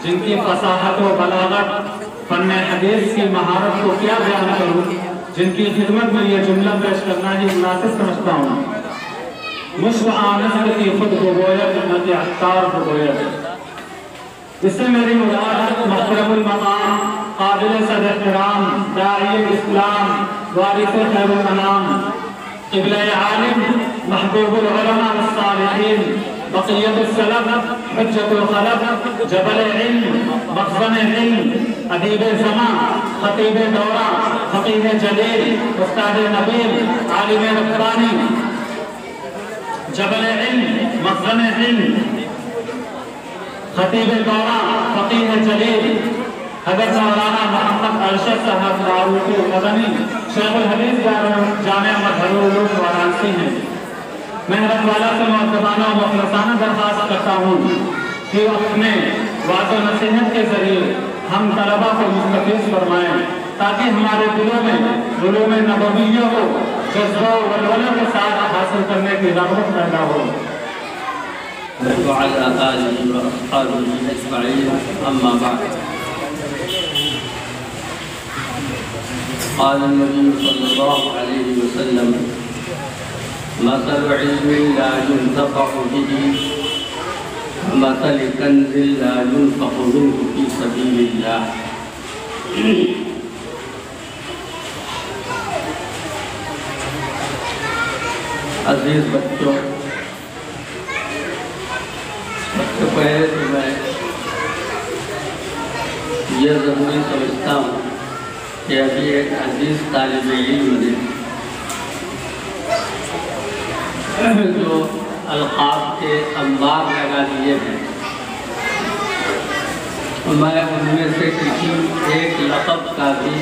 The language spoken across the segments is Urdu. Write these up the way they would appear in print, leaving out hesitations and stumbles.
جن کی فصاحت و بلاغت، فن حدیث کی مہارت کو کیا بیان کروں، جن کی خدمت میں یہ جملہ پیش کرنا ہی مناسب سمجھتا ہوں۔ مشک آنست کی خود گویت خدمت اختار گویت۔ اس سے میری مراد محترم المقام، قابل صد احترام، داعی اسلام، وارث خیر الانام، قبلہ عالم، محبوب العلماء والصالحین، بقیت السلف، حجت الخلف، جبل علم، مخزن علم، ادیب زمان، خطیب دورہ، فقیہ جلیل، استاد نبیل، عالم ربانی، جبل علم، مخزن علم، خطیب دورہ، فقیہ جلیل، حضرت مولانا محمد ارشد صاحب دارالعلوم مدنی، شیخ الحدیث جامعہ مظہر العلوم وارانسی ہیں۔ میں حضرت والا سے مؤدبانہ و مخلصانہ درخواست کرتا ہوں کہ اپنے وعظ و نصیحت کے ذریعے ہم طلبہ کو مستفیض فرمائیں، تاکہ ہمارے دلوں میں علوم نبویہ کو جذبہ و ولولہ کے ساتھ حاصل کرنے کی رغبت پیدا ہو۔ وعلى آله وأصحابه أجمعين، أما بعد، قال النبي صلى الله عليه وسلم: مثل علم لا ينتفع به مثل كنز لا ينفق منه في سبيل الله۔ عزیز بچوں، سب سے پہلے تو میں یہ ضروری سمجھتا ہوں کہ ابھی ایک عزیز طالب علم نے جو القاب کے انبار لگا دیے ہیں، میں ان میں سے کسی ایک لقب کا بھی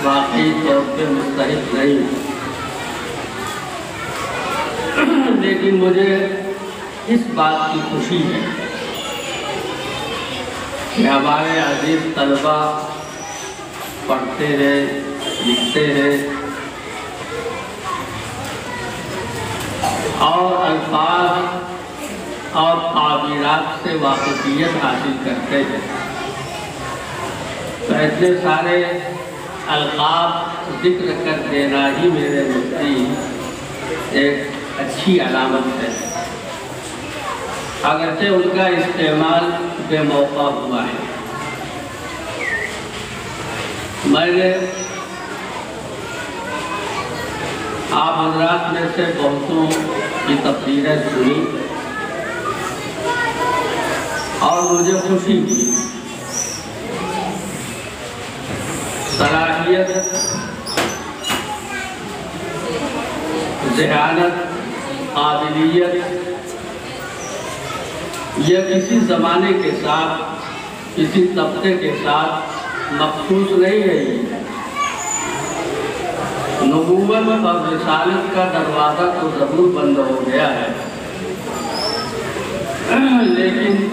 واقعی طور پہ مستحق نہیں ہوں، لیکن مجھے اس بات کی خوشی ہے کہ ہمارے عزیز طلبہ پڑھتے ہیں، لکھتے ہیں اور الفاظ اور تعبیرات سے واقفیت حاصل کرتے ہیں۔ تو اتنے سارے القاب ذکر کر دینا ہی میرے نزدیک ایک اچھی علامت ہے، اگرچہ ان کا استعمال بے موقع ہوا ہے۔ میں نے آپ حضرات میں سے بہتوں کی تقریریں سنی اور مجھے خوشی ہوئی۔ صلاحیت، ذہانت، قابلیت یہ کسی زمانے کے ساتھ، کسی طبقے کے ساتھ مخصوص نہیں ہے۔ نبوت اور رسالت کا دروازہ تو ضرور بند ہو گیا ہے، لیکن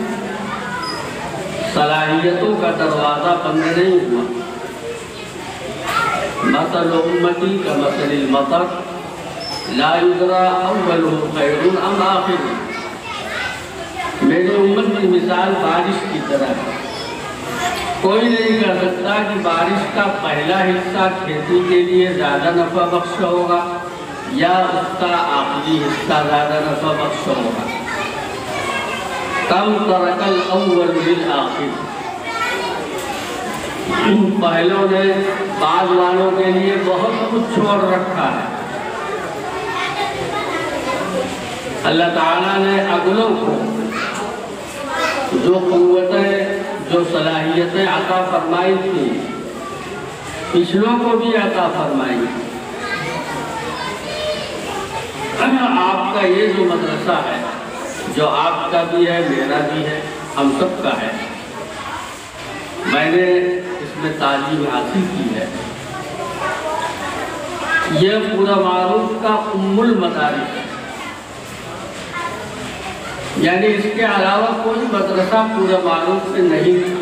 صلاحیتوں کا دروازہ بند نہیں ہوا۔ مثل امتی کا مثل المطر لا يدرى اولہ خیر ام آخر۔ میری امت کی مثال بارش کی طرح ہے، کوئی نہیں کر سکتا کہ بارش کا پہلا حصہ کھیتی کے لیے زیادہ نفع بخش ہوگا یا اس کا آخری حصہ زیادہ نفع بخش ہوگا۔ کم ترک الاول للآخر، پہلوں نے بعض والوں کے لیے بہت کچھ چھوڑ رکھا ہے۔ اللہ تعالیٰ نے اگلوں کو جو قوتیں، جو صلاحیتیں عطا فرمائی تھی، پچھلوں کو بھی عطا فرمائی۔ آپ کا یہ جو مدرسہ ہے، جو آپ کا بھی ہے، میرا بھی ہے، ہم سب کا ہے، میں نے اس میں تعلیم حاصل کی ہے۔ یہ پورا معروف کا ام المدارس ہے، یعنی اس کے علاوہ کوئی مدرسہ پورا معروف سے نہیں تھا۔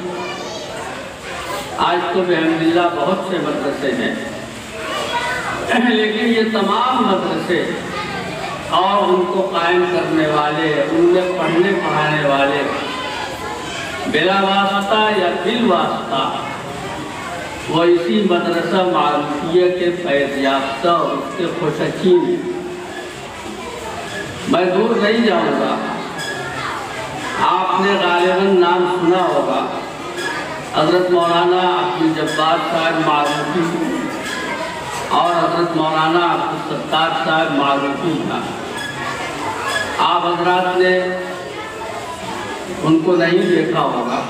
آج تو بحمدللہ بہت سے مدرسے ہیں، لیکن یہ تمام مدرسے اور ان کو قائم کرنے والے، ان میں پڑھنے پڑھانے والے بلا واسطہ یا بال واسطہ وہ اسی مدرسہ معروفیہ کے فیض یافتہ اور اس کے خوشچین ہیں۔ میں دور نہیں جاؤں گا، آپ نے غالباً نام سنا ہوگا، حضرت مولانا عبدالجبار صاحب معروفی اور حضرت مولانا عبدالستار صاحب معروفی تھا۔ آپ حضرات نے ان کو نہیں دیکھا ہوگا،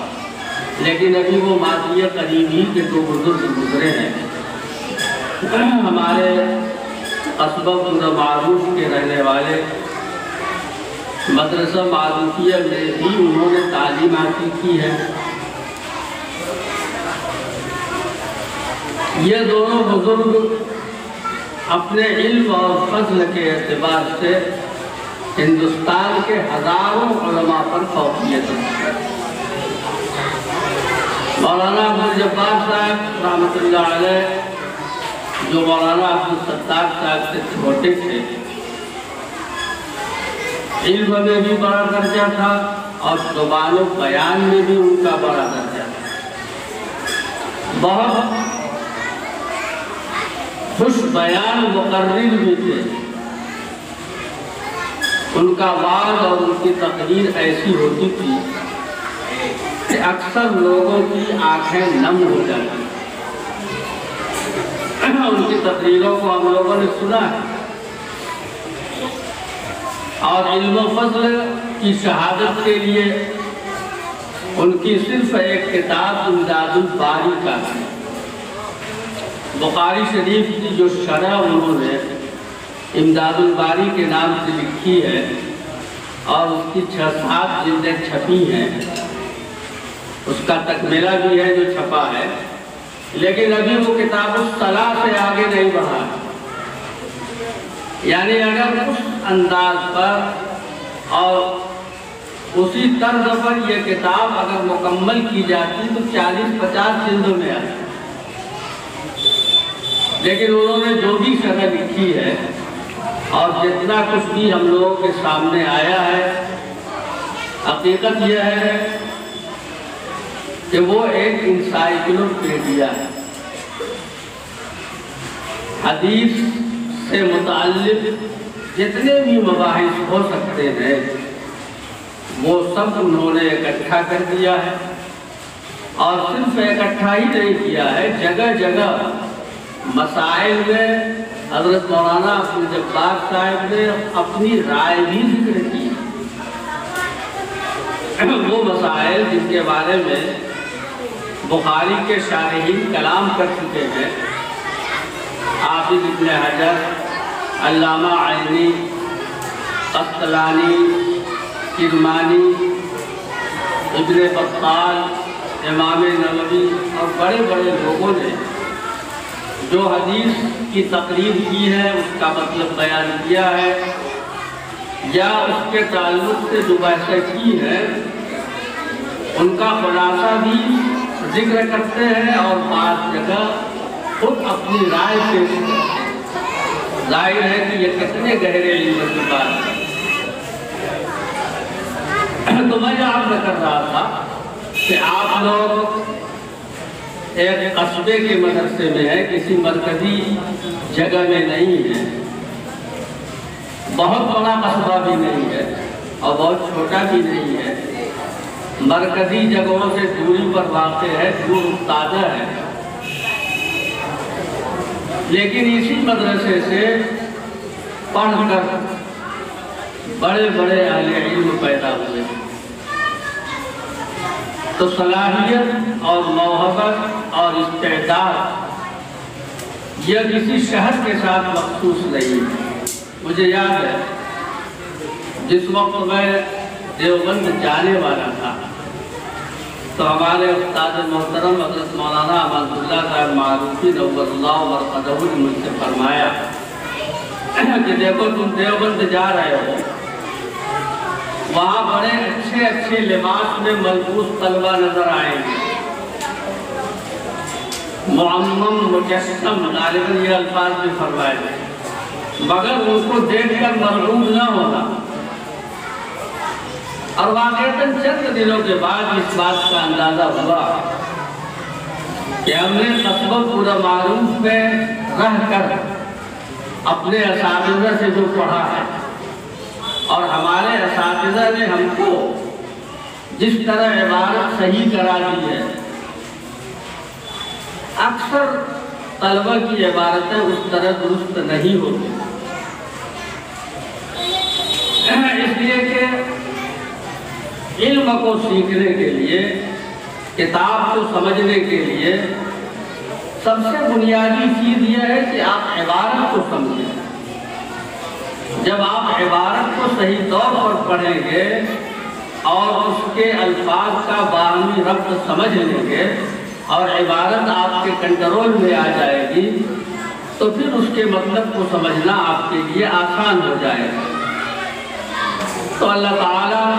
لیکن ابھی وہ ماضی قریب ہی کے دو بزرگ گزرے ہیں۔ ہمارے قصبہ بندہ معروف کے رہنے والے مدرسہ معروفیہ میں ہی انہوں نے تعلیم حاصل کی ہے۔ یہ دونوں بزرگ اپنے علم اور فضل کے اعتبار سے ہندوستان کے ہزاروں علماء پر فوقیت رکھتے ہیں۔ مولانا عبدالجبار صاحب رحمۃ اللہ علیہ جو مولانا عبدالستار صاحب سے چھوٹے تھے، علم میں بھی بڑا درجہ تھا اور زبان و بیان میں بھی ان کا بڑا درجہ تھا۔ بہت خوش بیان مقرر بھی تھے۔ ان کا وعظ اور ان کی تقریر ایسی ہوتی تھی کہ اکثر لوگوں کی آنکھیں نم ہو جاتی۔ ان کی تقریروں کو ہم لوگوں نے سنا ہے اور علم و فضل کی شہادت کے لیے ان کی صرف ایک کتاب امداد الباری کا ہے۔ بخاری شریف کی جو شرح انہوں نے امداد الباری کے نام سے لکھی ہے اور اس کی 6-7 جلدیں چھپی ہیں، اس کا تکملہ بھی ہے جو چھپا ہے، لیکن ابھی وہ کتاب الصلاح سے آگے نہیں بڑھا۔ یعنی اگر اس انداز پر اور اسی طرز پر یہ کتاب اگر مکمل کی جاتی تو 40-50 جلدوں میں آتی، لیکن انہوں نے جو بھی شرح لکھی ہے اور جتنا کچھ بھی ہم لوگوں کے سامنے آیا ہے، حقیقت یہ ہے کہ وہ ایک انسائکلوپیڈیا ہے۔ حدیث سے متعلق جتنے بھی مباحث ہو سکتے ہیں وہ سب انہوں نے اکٹھا کر دیا ہے، اور صرف اکٹھا ہی نہیں کیا ہے، جگہ جگہ مسائل میں حضرت مولانا عبدالجبار صاحب نے اپنی رائے بھی ذکر کی۔ وہ مسائل جن کے بارے میں بخاری کے شارحین کلام کر چکے ہیں، حافظ ابن حجر، علامہ عینی، قسطلانی، کرمانی، ابن بطال، امام نووی اور بڑے بڑے لوگوں نے جو حدیث کی تقریر کی ہے، اس کا مطلب بیان کیا ہے یا اس کے تعلق سے جو بحثیں کی ہیں ان کا خلاصہ بھی ذکر کرتے ہیں اور بعض جگہ خود اپنی رائے پیش کرتے ہیں۔ ظاہر ہے کہ یہ کتنے گہرے علم کی بات ہے۔ تو میں یاد کر رہا تھا کہ آپ لوگ ایک قصبے کے مدرسے میں ہیں، کسی مرکزی جگہ میں نہیں ہیں، بہت بڑا قصبہ بھی نہیں ہے اور بہت چھوٹا بھی نہیں ہے، مرکزی جگہوں سے دوری پر واقع ہے، دور افتادہ ہے، لیکن اسی مدرسے سے پڑھ کر بڑے بڑے اہل علم پیدا ہوئے۔ تو صلاحیت اور موہبت اور استعداد یہ کسی شہر کے ساتھ مخصوص نہیں ہے۔ مجھے یاد ہے جس وقت میں دیوبند جانے والا تھا تو ہمارے استاد محترم حضرت مولانا امان اللہ صاحب معروفی نور اللہ مرقدہ نے مجھ سے فرمایا کہ دیکھو تم دیوبند جا رہے ہو، وہاں بڑے اچھے اچھے لباس میں ملبوس طلبہ نظر آئیں گے، معمم مجسم، غالباً یہ الفاظ بھی فرمائے گئے، مگر ان کو دیکھ کر مرغوب نہ ہونا، اور واقعتاً چند دنوں کے بعد اس بات کا اندازہ ہوا کہ ہم نے قصبہ پورا معروف میں رہ کر اپنے اساتذہ سے جو پڑھا ہے اور ہمارے اساتذہ نے ہم کو جس طرح عبارت صحیح کرا دی ہے، اکثر طلبہ کی عبارتیں اس طرح درست نہیں ہوتی، اس لیے کہ علم کو سیکھنے کے لیے، کتاب کو سمجھنے کے لیے سب سے بنیادی چیز یہ ہے کہ آپ عبارت کو سمجھیں۔ جب آپ عبارت کو صحیح طور پر پڑھیں گے اور اس کے الفاظ کا باہمی ربط سمجھ لیں گے اور عبارت آپ کے کنٹرول میں آ جائے گی تو پھر اس کے مطلب کو سمجھنا آپ کے لیے آسان ہو جائے گا۔ تو اللہ تعالیٰ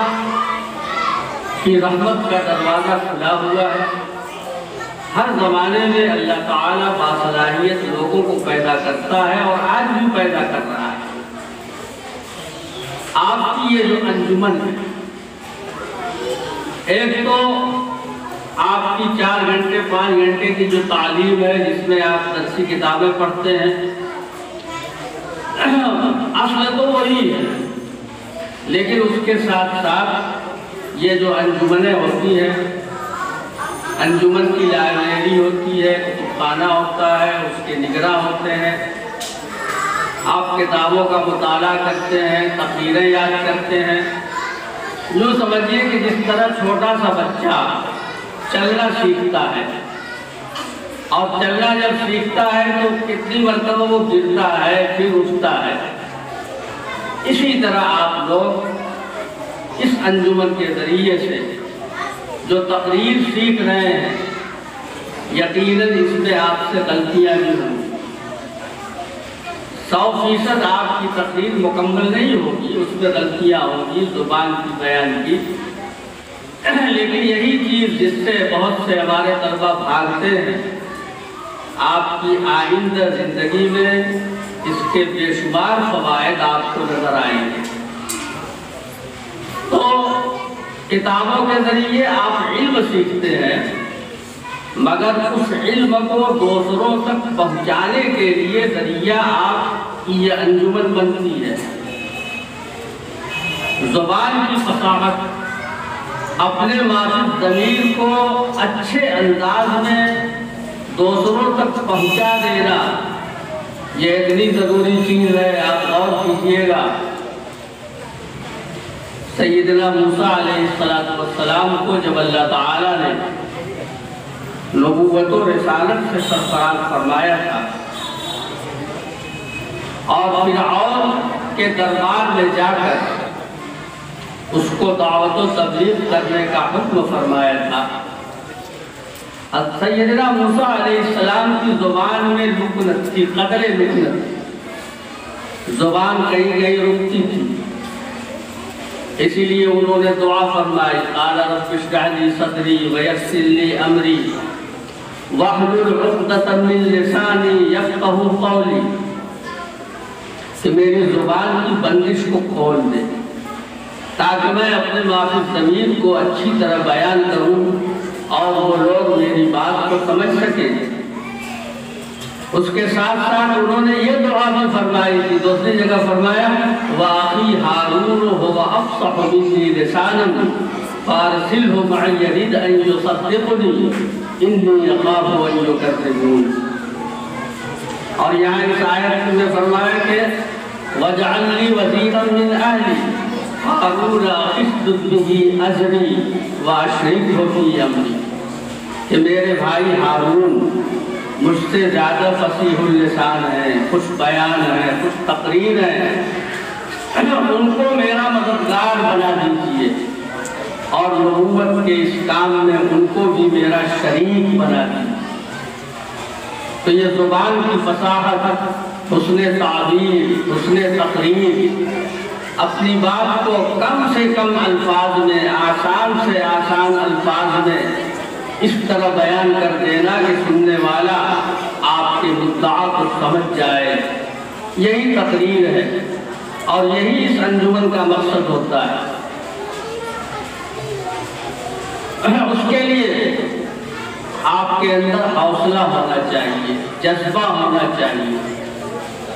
کی رحمت کا دروازہ کھلا ہوا ہے۔ ہر زمانے میں اللہ تعالیٰ باصلاحیت لوگوں کو پیدا کرتا ہے اور آج بھی پیدا کر رہا ہے۔ آپ کی یہ جو انجمن ہے، ایک تو آپ کی 4 گھنٹے 5 گھنٹے کی جو تعلیم ہے جس میں آپ درسی کتابیں پڑھتے ہیں، اصل تو وہی ہے، لیکن اس کے ساتھ ساتھ یہ جو انجمنیں ہوتی ہیں، انجمن کی لائبریری ہوتی ہے، کتب خانہ ہوتا ہے، اس کے نگراں ہوتے ہیں، آپ کتابوں کا مطالعہ کرتے ہیں، تقریریں یاد کرتے ہیں۔ یوں سمجھیے کہ جس طرح چھوٹا سا بچہ چلنا سیکھتا ہے اور چلنا جب سیکھتا ہے تو کتنی مرتبہ وہ گرتا ہے پھر اٹھتا ہے، اسی طرح آپ لوگ اس انجمن کے ذریعے سے جو تقریر سیکھ رہے ہیں، یقیناً اس میں آپ سے غلطیاں بھی ہوں۔ 100% آپ کی تقریر مکمل نہیں ہوگی، اس میں غلطیاں ہوں گی زبان کی، بیان کی، لیکن یہی چیز جس سے بہت سے ہمارے طلبہ بھاگتے ہیں، آپ کی آئندہ زندگی میں اس کے بے شمار فوائد آپ کو نظر آئیں گے۔ تو کتابوں کے ذریعے آپ علم سیکھتے ہیں، مگر اس علم کو دوسروں تک پہنچانے کے لیے ذریعہ آپ کی یہ انجمن بنتی ہے۔ زبان کی فصاحت، اپنے مادی ضمیر کو اچھے انداز میں دوسروں تک پہنچا دینا، یہ اتنی ضروری چیز ہے، آپ غور کیجیے گا۔ سیدنا موسیٰ علیہ السلام کو جب اللہ تعالیٰ نے نبوت و رسالت سے سرفراز فرمایا تھا اور فرعون کے دربار میں جا کر اس کو دعوت و تبلیغ کرنے کا حکم فرمایا تھا، سیدنا موسیٰ علیہ السلام کی زبان میں لکنت تھی، قدر لکنت تھی، زبان کہیں کہیں رکتی تھی، اسی لیے انہوں نے دعا فرمائی، قال رب اشرح لی صدری ویسر لی امری واحلل عقدۃ من لسانی یفقہوا قولی، کہ میری زبان کی بندش کو کھول دے تاکہ میں اپنے معافی ضمیر کو اچھی طرح بیان کروں اور وہ لوگ میری بات کو سمجھ سکیں۔ اس کے ساتھ ساتھ انہوں نے یہ دعا بھی فرمائی تھی، دوسری جگہ فرمایا وَأَخِي هَارُونُ هُوَ أَفْصَحُ مِنِّي لِسَانًا فَأَرْسِلْهُ مَعِيَ يَرِدْ أَن يُصَدِّقُنِي إِنِّي أَخَافُ أَن يُكَذِّبُونِ۔ اور یہاں اس آیت میں فرمایا کہ وَاجْعَل لِّي وَزِيرًا مِّنْ أَهْلِي هَارُونَ أَشْدُدْ بِهِ أَزْرِي وَأَشْرِكْهُ فِي أَمْرِي، کہ میرے بھائی ہارون مجھ سے زیادہ فصیح اللسان ہے، خوش بیان ہے، خوش تقریر ہے، ان کو میرا مددگار بنا دیجئے اور نبوت کے اس کام میں ان کو بھی میرا شریک بنا دیجئے۔ تو یہ زبان کی فصاحت، حسن تعبیر، حسن تقریر، اپنی بات کو کم سے کم الفاظ میں، آسان سے آسان الفاظ میں اس طرح بیان کر دینا کہ سننے والا آپ کے مدعا کو سمجھ جائے، یہی تقریر ہے اور یہی اس انجمن کا مقصد ہوتا ہے۔ اس کے لیے آپ کے اندر حوصلہ ہونا چاہیے، جذبہ ہونا چاہیے،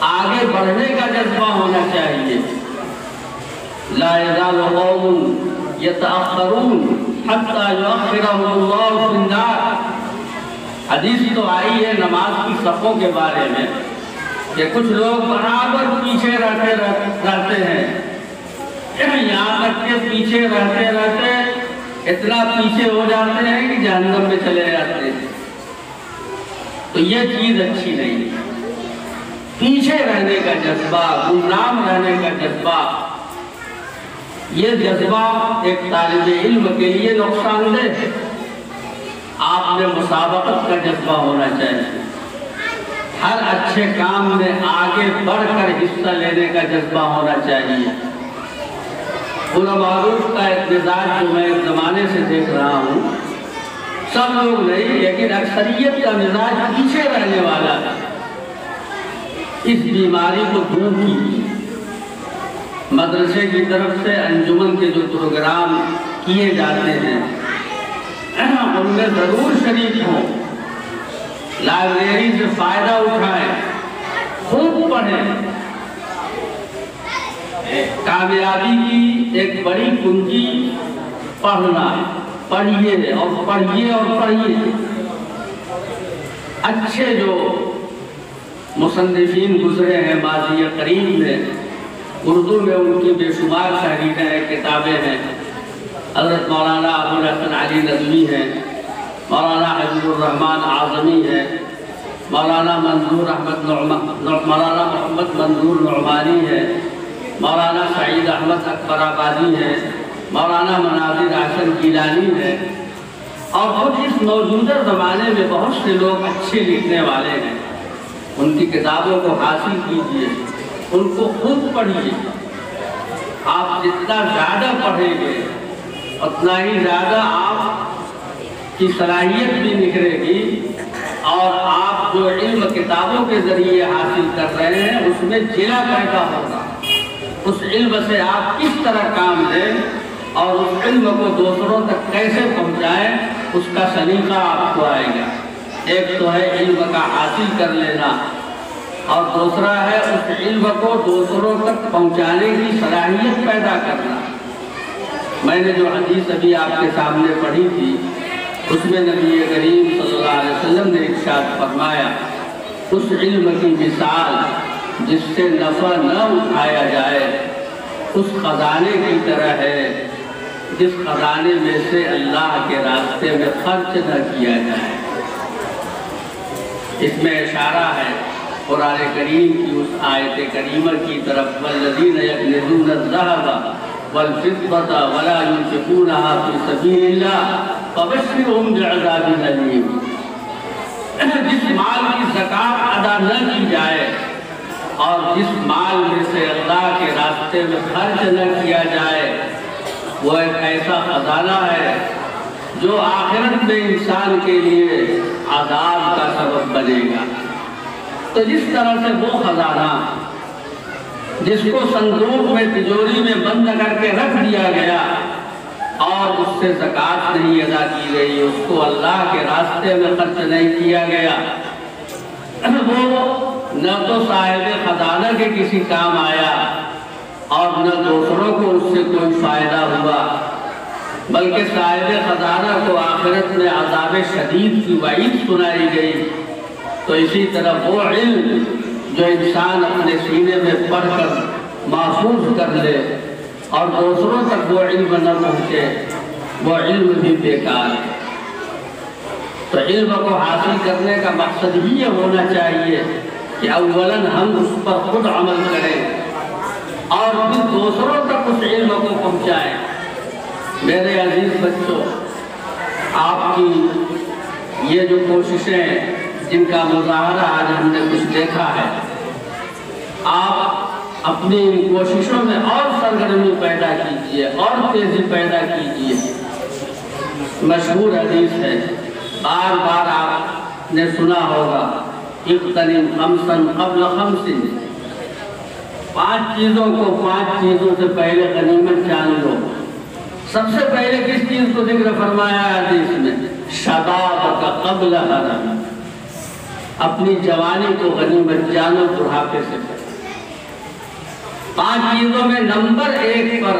آگے بڑھنے کا جذبہ ہونا چاہیے۔ لا یزال قوم یتأخرون حتی یؤخرهم اللہ فی النار۔ حدیث تو آئی ہے نماز کی صفوں کے بارے میں کہ کچھ لوگ برابر پیچھے رہتے ہیں، یہاں تک کہ پیچھے رہتے اتنا پیچھے ہو جاتے ہیں کہ جہنم میں چلے جاتے ہیں۔ تو یہ چیز اچھی نہیں ہے۔ پیچھے رہنے کا جذبہ، گمنام رہنے کا جذبہ، یہ جذبہ ایک طالب علم کے لیے نقصان دہ ہے۔ آپ میں مسابقت کا جذبہ ہونا چاہیے، ہر اچھے کام میں آگے بڑھ کر حصہ لینے کا جذبہ ہونا چاہیے۔ پورا معروف کا ایک مزاج جو میں ایک زمانے سے دیکھ رہا ہوں، سب لوگ نہیں لیکن اکثریت کا مزاج پیچھے رہنے والا ہے۔ اس بیماری کو دور کیجیے۔ مدرسے کی طرف سے انجمن کے جو پروگرام کیے جاتے ہیں ان میں ضرور شریک ہوں، لائبریری سے فائدہ اٹھائیں، خوب پڑھیں۔ کامیابی کی ایک بڑی کنجی پڑھنا، پڑھیے اور پڑھیے اور پڑھیے۔ اچھے جو مصنفین گزرے ہیں ماضی قریب میں، اردو میں ان کی بے شمار تحریریں ہیں، کتابیں ہیں۔ حضرت مولانا ابو الحسن علی ندوی ہیں، مولانا حبیب الرحمن اعظمی ہیں، مولانا مولانا محمد منظور نعمانی ہیں، مولانا سعید احمد اکبر آبادی ہیں، مولانا مناظر حسن گیلانی ہیں، اور خود اس موجودہ زمانے میں بہت سے لوگ اچھے لکھنے والے ہیں۔ ان کی کتابوں کو حاصل کیجیے، ان کو خود پڑھیے۔ آپ جتنا زیادہ پڑھیں گے اتنا ہی زیادہ آپ کی صلاحیت بھی نکھرے گی، اور آپ جو علم کتابوں کے ذریعے حاصل کر رہے ہیں اس میں جلا پیدا ہوگا۔ اس علم سے آپ کس طرح کام لیں اور اس علم کو دوسروں تک کیسے پہنچائیں، اس کا سلیقہ آپ کو آئے گا۔ ایک تو ہے علم کا حاصل کر لینا، اور دوسرا ہے اس علم کو دوسروں تک پہنچانے کی صلاحیت پیدا کرنا۔ میں نے جو حدیث ابھی آپ کے سامنے پڑھی تھی اس میں نبی کریم صلی اللہ علیہ وسلم نے ارشاد فرمایا، اس علم کی مثال جس سے نفع نہ اٹھایا جائے اس خزانے کی طرح ہے جس خزانے میں سے اللہ کے راستے میں خرچ نہ کیا جائے۔ اس میں اشارہ ہے قرآن کریم کی اس آیت کریمہ کی طرف، والذین یکنزون الذھب والفضة ولا ينفقونها في سبيل الله فبشرهم بعذاب أليم۔ جس مال کی زکوٰۃ ادا نہ کی جائے اور جس مال میں سے اللہ کے راستے میں خرچ نہ کیا جائے، وہ ایک ایسا خزانہ ہے جو آخرت میں انسان کے لیے عذاب کا سبب بنے گا۔ تو جس طرح سے وہ خزانہ جس کو صندوق میں تجوری میں بند کر کے رکھ دیا گیا اور اس سے زکوٰۃ نہیں ادا کی گئی، اس کو اللہ کے راستے میں خرچ نہیں کیا گیا، وہ نہ تو صاحب خزانہ کے کسی کام آیا اور نہ دوسروں کو اس سے کوئی فائدہ ہوا، بلکہ صاحب خزانہ کو آخرت میں عذاب شدید کی وعید سنائی گئی۔ تو اسی طرح وہ علم جو انسان اپنے سینے میں پڑھ کر محفوظ کر لے اور دوسروں تک وہ علم نہ پہنچے، وہ علم بھی بیکار ہے۔ تو علم کو حاصل کرنے کا مقصد ہی یہ ہونا چاہیے کہ اولاً ہم اس پر خود عمل کریں اور پھر دوسروں تک اس علم کو پہنچائیں۔ میرے عزیز بچوں، آپ کی یہ جو کوششیں جن کا مظاہرہ آج ہم نے کچھ دیکھا ہے، آپ اپنی کوششوں میں اور سرگرمی پیدا کیجئے اور تیزی پیدا کیجئے۔ مشہور حدیث ہے، بار بار آپ نے سنا ہوگا، اغتنم خمسا قبل خمس، 5 چیزوں کو 5 چیزوں سے پہلے غنیمت جان لو۔ سب سے پہلے کس چیز کو ذکر فرمایا ہے حدیث میں؟ شباب کا قبل حرم، اپنی جوانی کو غنیمت جانو بڑھاپے سے پہلے۔ 5 چیزوں میں نمبر 1 پر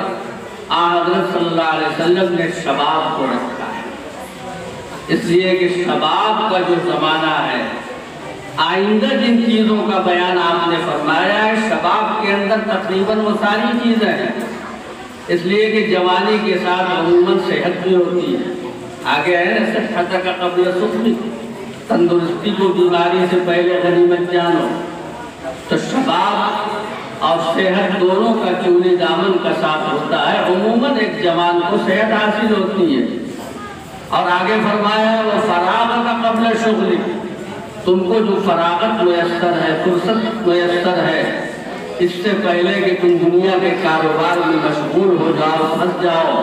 حضرت صلی اللہ علیہ وسلم نے شباب کو رکھا ہے، اس لیے کہ شباب کا جو زمانہ ہے، آئندہ جن چیزوں کا بیان آپ نے فرمایا ہے، شباب کے اندر تقریباً وہ ساری چیزیں ہیں، اس لیے کہ جوانی کے ساتھ عموماً صحت بھی ہوتی ہے۔ آگے ہے نا صحت کا قبل سقمی، تندرستی کو بیماری سے پہلے غنیمت جانو۔ تو شباب اور صحت دونوں کا چولی دامن کا ساتھ ہوتا ہے، عموماً ایک جوان کو صحت حاصل ہوتی ہے۔ اور آگے فرمایا ہے وہ فراغت کا قبل شغلی، تم کو جو فراغت میسر ہے، فرصت میسر ہے، اس سے پہلے کہ تم دنیا کے کاروبار میں مشغول ہو جاؤ، پھنس جاؤ،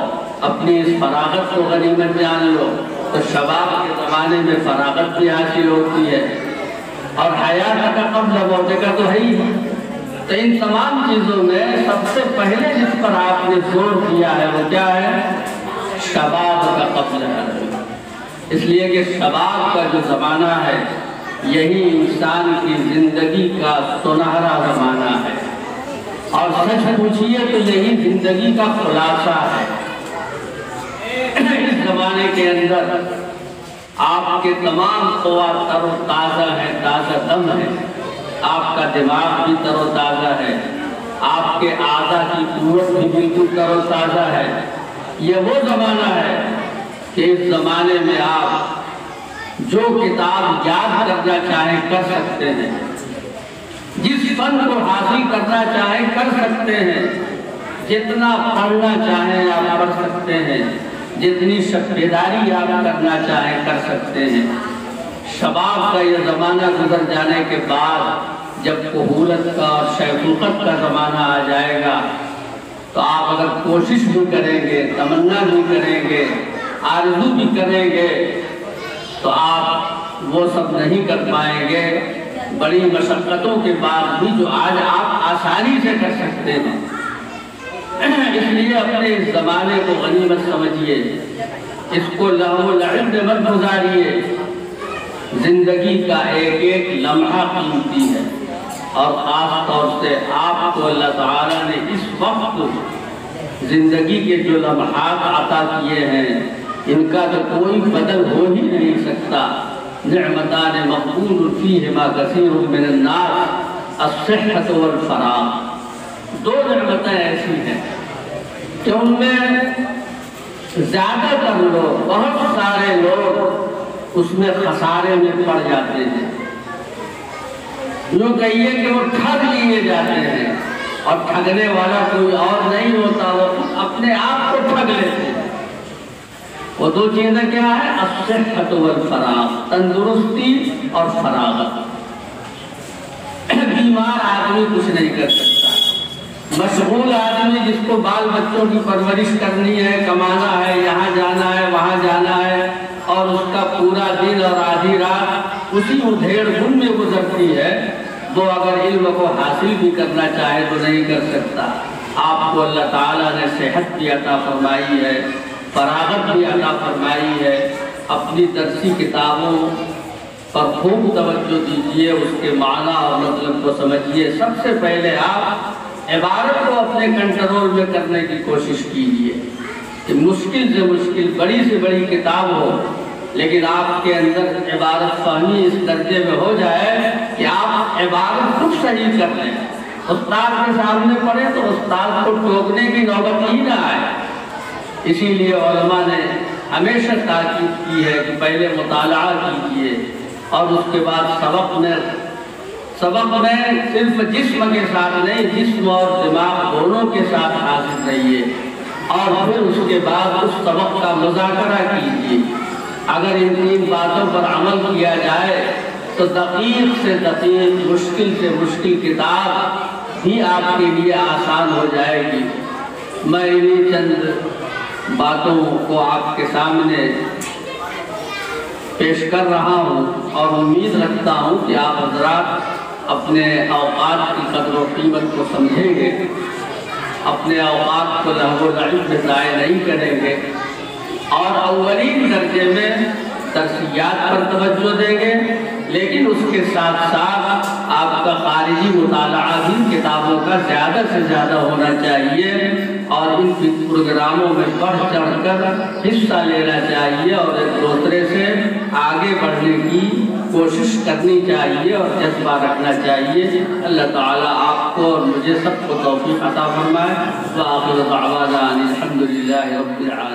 اپنی اس فراغت کو غنیمت جان لو۔ تو شباب کے زمانے میں فراغت بھی حاصل ہوتی ہے، اور حیات کا قبل موت کا تو ہے ہی۔ تو ان تمام چیزوں میں سب سے پہلے جس پر آپ نے زور دیا ہے وہ کیا ہے؟ شباب کا قبل ہے، اس لیے کہ شباب کا جو زمانہ ہے یہی انسان کی زندگی کا سنہرا زمانہ ہے، اور سچ پوچھئے تو یہی زندگی کا خلاصہ ہے۔ اس زمانے کے اندر آپ کے تمام قوا تر و تازہ ہے، تازہ دم ہے، آپ کا دماغ بھی تر و تازہ ہے، آپ کے اعضاء کی قوت بھی بالکل تر و تازہ ہے۔ یہ وہ زمانہ ہے کہ اس زمانے میں آپ جو کتاب یاد کرنا چاہیں کر سکتے ہیں، جس فن کو حاصل کرنا چاہیں کر سکتے ہیں، جتنا پڑھنا چاہیں آپ پڑھ سکتے ہیں، جتنی شب بیداری آپ کرنا چاہیں کر سکتے ہیں۔ شباب کا یہ زمانہ گزر جانے کے بعد جب کہولت کا اور شیخوخت کا زمانہ آ جائے گا تو آپ اگر کوشش بھی کریں گے، تمنا بھی کریں گے، آرزو بھی کریں گے تو آپ وہ سب نہیں کر پائیں گے، بڑی مشقتوں کے بعد بھی جو آج آپ آسانی سے کر سکتے ہیں۔ اس لیے اپنے اس زمانے کو غنیمت سمجھیے، اس کو لہو و لعب میں مت گزاریے۔ زندگی کا ایک ایک لمحہ قیمتی ہے، اور خاص طور سے آپ کو اللہ تعالیٰ نے اس وقت زندگی کے جو لمحات عطا کیے ہیں ان کا تو کوئی بدل ہو ہی نہیں سکتا۔ نعمتان مغبون فیہما کثیر من الناس الصحت والفراغ، 2 نعمتیں ایسی ہیں کہ ان میں زیادہ تر لوگ، بہت سارے لوگ اس میں خسارے میں پڑ جاتے ہیں۔ یوں کہیے کہ وہ ٹھگ لیے جاتے ہیں، اور ٹھگنے والا کوئی اور نہیں ہوتا، وہ اپنے آپ کو ٹھگ لیتے ہیں۔ وہ 2 چیزیں کیا ہے؟ الصحت والفراغ، تندرستی اور فراغت۔ بیمار آدمی کچھ نہیں کر سکتا، مشغول آدمی جس کو بال بچوں کی پرورش کرنی ہے، کمانا ہے، یہاں جانا ہے، وہاں جانا ہے، اور اس کا پورا دن اور آدھی رات اسی ادھیڑ بن میں گزرتی ہے، وہ اگر علم کو حاصل بھی کرنا چاہے تو نہیں کر سکتا۔ آپ کو اللہ تعالیٰ نے صحت بھی عطا فرمائی ہے، فراغت بھی عطا فرمائی ہے۔ اپنی درسی کتابوں پر خوب توجہ دیجیے، اس کے معنی اور مطلب کو سمجھیے۔ سب سے پہلے آپ عبارت کو اپنے کنٹرول میں کرنے کی کوشش کیجیے کہ مشکل سے مشکل، بڑی سے بڑی کتاب ہو، لیکن آپ کے اندر عبارت فہمی اس درجے میں ہو جائے کہ آپ عبارت خود صحیح کر لیں۔ استاد کے سامنے پڑھیں تو استاد کو ٹوکنے کی نوبت ہی نہ آئے۔ اسی لیے علماء نے ہمیشہ تاکید کی ہے کہ پہلے مطالعہ کیجیے، اور اس کے بعد سبق میں صرف جسم کے ساتھ نہیں، جسم اور دماغ دونوں کے ساتھ حاضر رہیے، اور پھر اس کے بعد اس سبق کا مذاکرہ کیجیے۔ اگر ان 3 باتوں پر عمل کیا جائے تو دقیق سے دقیق، مشکل سے مشکل کتاب بھی آپ کے لیے آسان ہو جائے گی۔ میں انہیں چند باتوں کو آپ کے سامنے پیش کر رہا ہوں، اور امید رکھتا ہوں کہ آپ حضرات اپنے اوقات کی قدر و قیمت کو سمجھیں گے۔ اپنے اوقات کو لہو و لعب میں ضائع نہیں کریں گے اور اولین درجے میں درسیات پر توجہ دیں گے، لیکن اس کے ساتھ ساتھ آپ کا خارجی مطالعہ بھی کتابوں کا زیادہ سے زیادہ ہونا چاہیے اور ان پروگراموں میں بڑھ چڑھ کر حصہ لینا چاہیے اور ایک دوسرے سے آگے بڑھنے کی کوشش کرنی چاہیے اور جذبہ رکھنا چاہیے۔ اللہ تعالیٰ آپ کو اور مجھے سب کو توفیق عطا فرمائے۔ وآخر دعوانا ان الحمد للہ رب العالمین۔